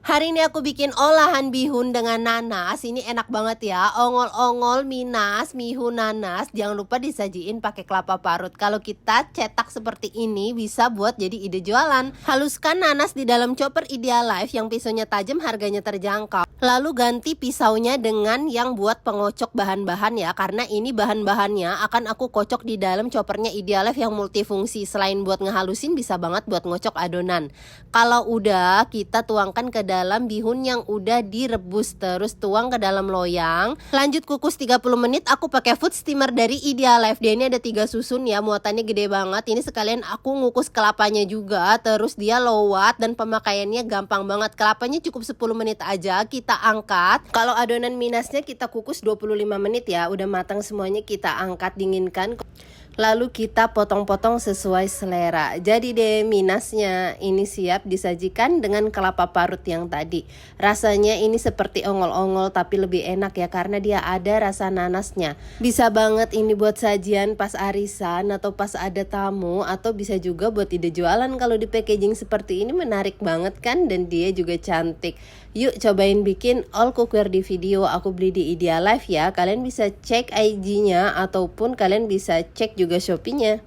Hari ini aku bikin olahan bihun dengan nanas. Ini enak banget ya. Ongol-ongol, minas, mihun, nanas. Jangan lupa disajiin pakai kelapa parut. Kalau kita cetak seperti ini bisa buat jadi ide jualan. Haluskan nanas di dalam chopper Idealife yang pisaunya tajam, harganya terjangkau. Lalu ganti pisaunya dengan yang buat pengocok bahan-bahan ya. Karena ini bahan-bahannya akan aku kocok di dalam choppernya Idealife yang multifungsi. Selain buat ngehalusin, bisa banget buat ngocok adonan. Kalau udah, kita tuangkan ke dalam bihun yang udah direbus, terus tuang ke dalam loyang. Lanjut kukus 30 menit. Aku pakai food steamer dari Idealife. Dia ini ada 3 susun ya, muatannya gede banget. Ini sekalian aku ngukus kelapanya juga. Terus dia low watt dan pemakaiannya gampang banget. Kelapanya cukup 10 menit aja kita angkat. Kalau adonan minasnya kita kukus 25 menit ya. Udah matang semuanya, kita angkat, dinginkan. Lalu kita potong-potong sesuai selera. Jadi deh minasnya ini siap disajikan dengan kelapa parut yang tadi. Rasanya ini seperti ongol-ongol tapi lebih enak ya karena dia ada rasa nanasnya. Bisa banget ini buat sajian pas arisan atau pas ada tamu, atau bisa juga buat ide jualan. Kalau di packaging seperti ini menarik banget kan, dan dia juga cantik. Yuk cobain bikin all cookware di video aku beli di Idealife ya. Kalian bisa cek IG-nya ataupun kalian bisa cek juga Shopee-nya.